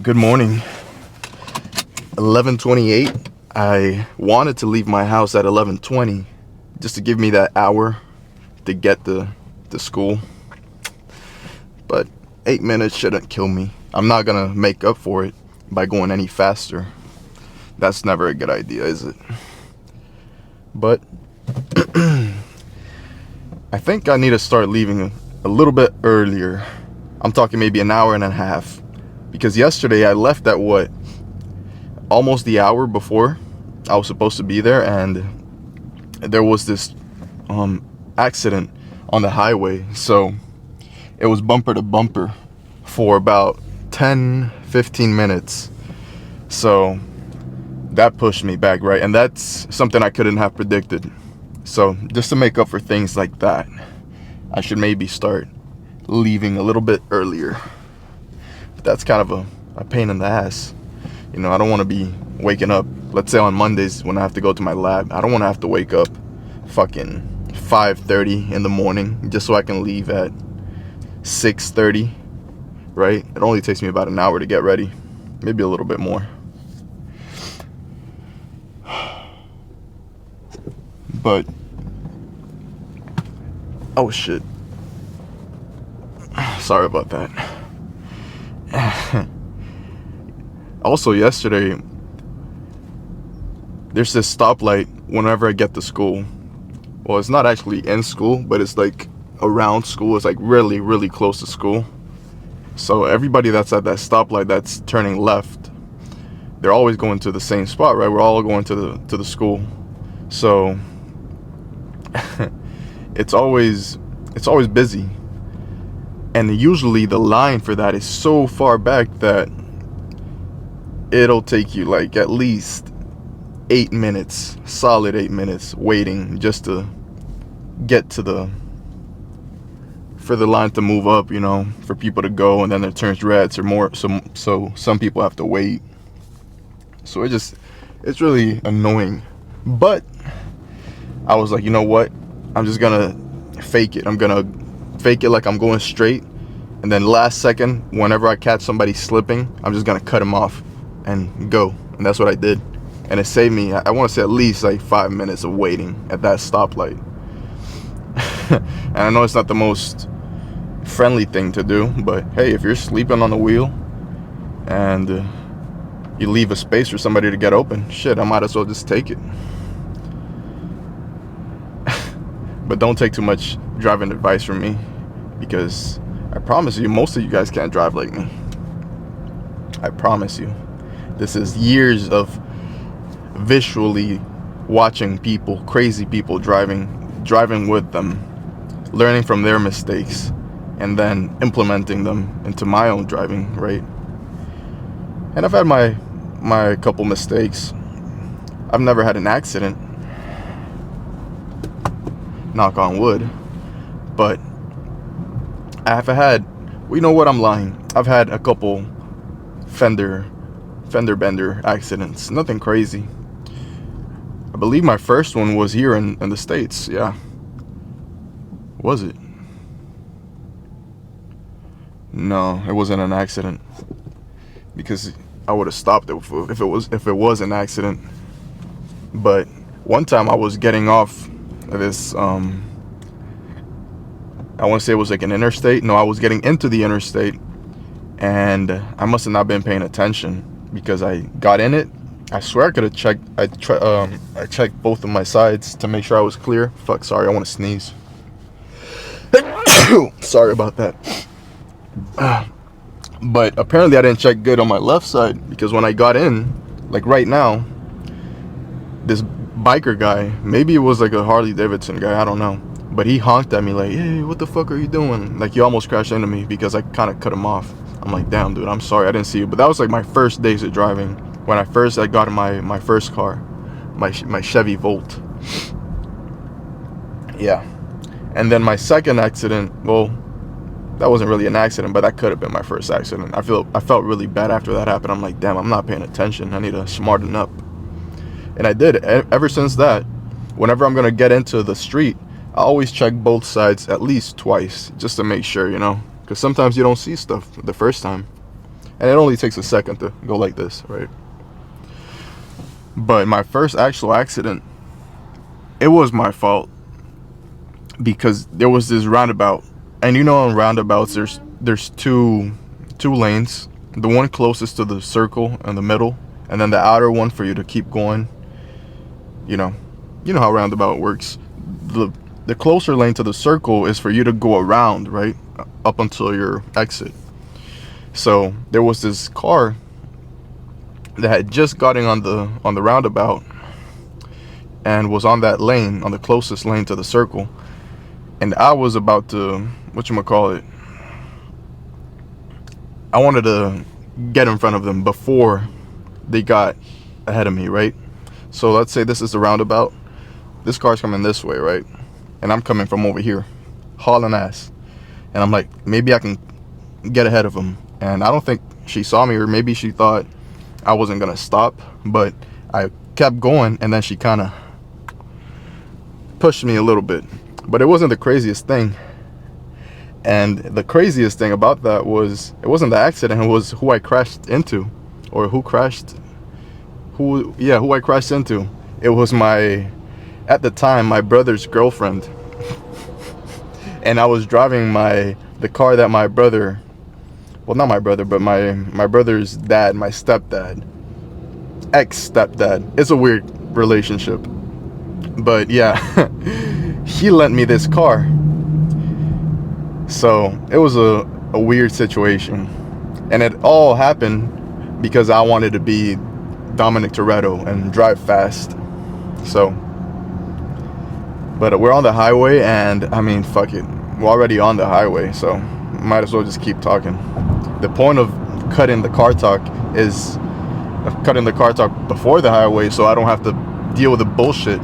Good morning. 11:28. I wanted to leave my house at 11:20 just to give me that hour to get to school. But 8 minutes shouldn't kill me. I'm not gonna make up for it by going any faster. That's never a good idea, is it? But I think I need to start leaving a little bit earlier. I'm talking maybe an hour and a half. Because yesterday I left at almost the hour before I was supposed to be there, and there was this accident on the highway. So it was bumper to bumper for about 10-15 minutes. So that pushed me back, right? And that's something I couldn't have predicted. So just to make up for things like that, I should maybe start leaving a little bit earlier. But that's kind of a pain in the ass. You know, I don't want to be waking up, let's say on Mondays when I have to go to my lab, I don't want to have to wake up fucking 5:30 in the morning just so I can leave at 6:30, right? It only takes me about an hour to get ready, maybe a little bit more. But oh shit, sorry about that. Also yesterday, there's this stoplight whenever I get to school. Well, it's not actually in school, but it's like around school. It's like really, really close to school. So everybody that's at that stoplight that's turning left, they're always going to the same spot, right? We're all going to the school. So it's always busy. And usually the line for that is so far back that it'll take you like at least 8 minutes, solid 8 minutes waiting just to get for the line to move up, you know, for people to go, and then it turns red, so some people have to wait. So it's really annoying. But I was like, you know what? I'm just gonna fake it. I'm gonna fake it like I'm going straight, and then last second, whenever I catch somebody slipping, I'm just gonna cut him off and go. And that's what I did. And it saved me, I want to say, at least like 5 minutes of waiting at that stoplight. And I know it's not the most friendly thing to do, but hey, if you're sleeping on the wheel and you leave a space for somebody to get open, shit, I might as well just take it. But don't take too much driving advice from me, because I promise you, most of you guys can't drive like me. I promise you. This is years of visually watching people, crazy people driving with them, learning from their mistakes, and then implementing them into my own driving, right? And I've had my couple mistakes. I've never had an accident, knock on wood, but I've had, well, you know what, I'm lying. I've had a couple fender bender accidents, nothing crazy. I believe my first one was here in the States. Yeah, was it? No, it wasn't an accident, because I would have stopped it if it was an accident. But one time I was getting off this I want to say it was like an interstate. No, I was getting into the interstate, and I must have not been paying attention, because I got in it. I swear I could have checked. I checked both of my sides to make sure I was clear. Fuck, sorry, I want to sneeze. Sorry about that. But apparently I didn't check good on my left side, because when I got in, like right now, this biker guy, maybe it was like a Harley Davidson guy, I don't know, but he honked at me like, hey, what the fuck are you doing? Like, he almost crashed into me because I kind of cut him off. I'm like, damn, dude, I'm sorry, I didn't see you. But that was like my first days of driving, when I got in my first car, my Chevy Volt. Yeah. And then my second accident, well, that wasn't really an accident, but that could have been my first accident. I felt really bad after that happened. I'm like, damn, I'm not paying attention. I need to smarten up. And I did. Ever since that, whenever I'm gonna get into the street, I always check both sides at least twice, just to make sure, you know, because sometimes you don't see stuff the first time. And it only takes a second to go like this, right? But my first actual accident, it was my fault, because there was this roundabout, and on roundabouts there's two lanes, the one closest to the circle in the middle, and then the outer one for you to keep going. You know how roundabout works. The closer lane to the circle is for you to go around, right, up until your exit. So there was this car that had just gotten on the roundabout and was on that lane, on the closest lane to the circle, and I was about to, I wanted to get in front of them before they got ahead of me, right? So let's say this is the roundabout. This car's coming this way, right? And I'm coming from over here, hauling ass. And I'm like, maybe I can get ahead of him. And I don't think she saw me, or maybe she thought I wasn't gonna stop, but I kept going, and then she kind of pushed me a little bit. But it wasn't the craziest thing. And the craziest thing about that was, it wasn't the accident, it was who I crashed into, or who I crashed into. It was at the time, my brother's girlfriend. And I was driving the car that my brother, well, not my brother, but my brother's dad, my stepdad, ex-stepdad. It's a weird relationship. But yeah, he lent me this car. So it was a weird situation. And it all happened because I wanted to be Dominic Toretto and drive fast. So, but we're on the highway, and I mean, fuck it, we're already on the highway, so might as well just keep talking. The point of cutting the car talk is cutting the car talk before the highway, so I don't have to deal with the bullshit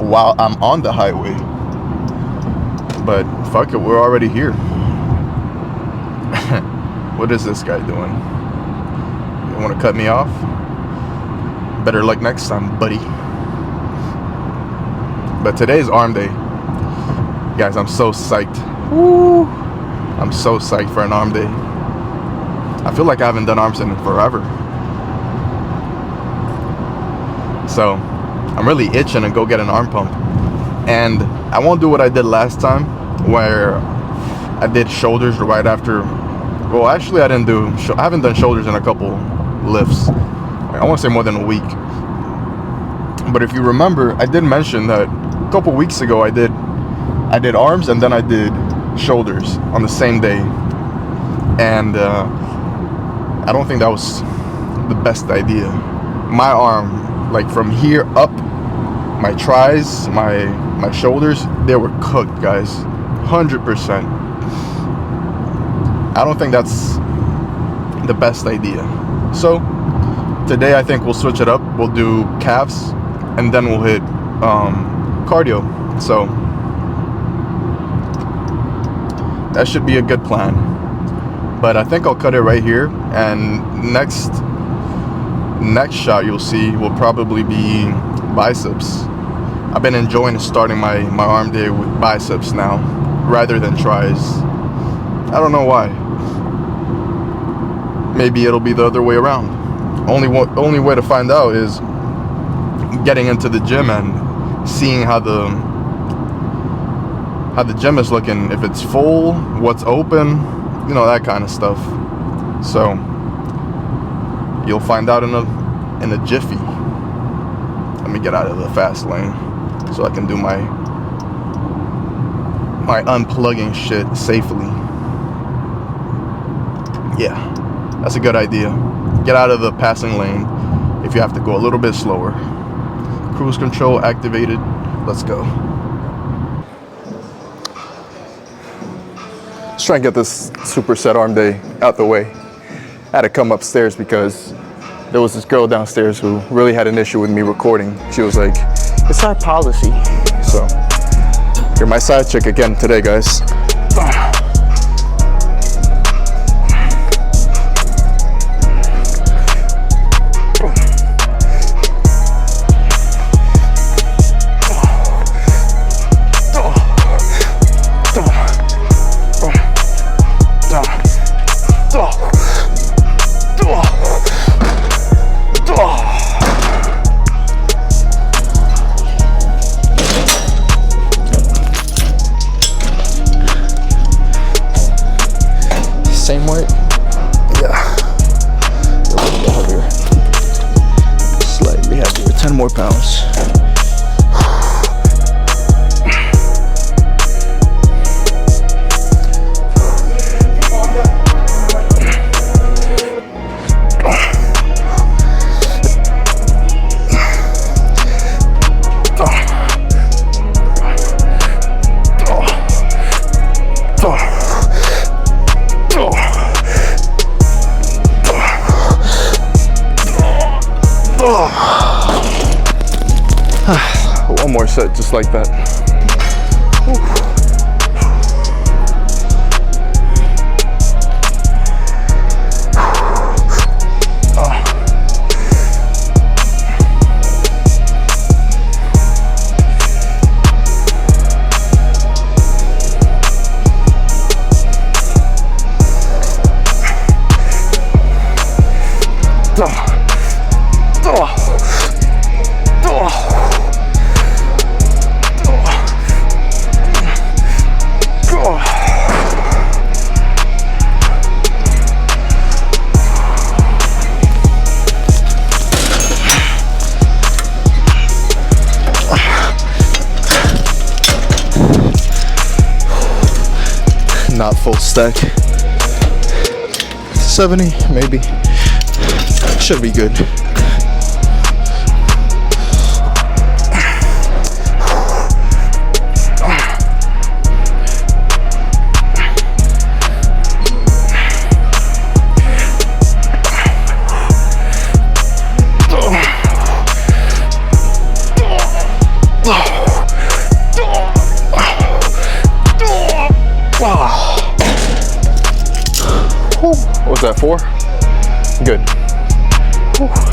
while I'm on the highway. But fuck it, we're already here. What is this guy doing? You want to cut me off? Better luck next time, buddy. But today's arm day. Guys, I'm so psyched. Woo! I'm so psyched for an arm day. I feel like I haven't done arms in forever. So, I'm really itching to go get an arm pump. And I won't do what I did last time, where I did shoulders right after. Well, actually, I haven't done shoulders in a couple lifts. I want to say more than a week. But if you remember, I did mention that a couple weeks ago I did arms, and then I did shoulders on the same day. And I don't think that was the best idea. My arm, like from here up, my tries, my shoulders, they were cooked, guys. 100%. I don't think that's the best idea. So today I think we'll switch it up. We'll do calves, and then we'll hit cardio. So that should be a good plan. But I think I'll cut it right here, and next shot you'll see will probably be biceps. I've been enjoying starting my arm day with biceps now rather than tries. I don't know why. Maybe it'll be the other way around. Only way to find out is getting into the gym and seeing how the gym is looking, if it's full, what's open, that kind of stuff. So you'll find out in a jiffy. Let me get out of the fast lane so I can do my unplugging shit safely. Yeah, that's a good idea. Get out of the passing lane if you have to go a little bit slower. Cruise control activated. Let's go. Let's try and get this superset arm day out the way. I had to come upstairs because there was this girl downstairs who really had an issue with me recording. She was like, "It's our policy." So, you're my side chick again today, guys. just like that. Not full stack. 70 maybe. Should be good. What was that, 4? Good. Whew.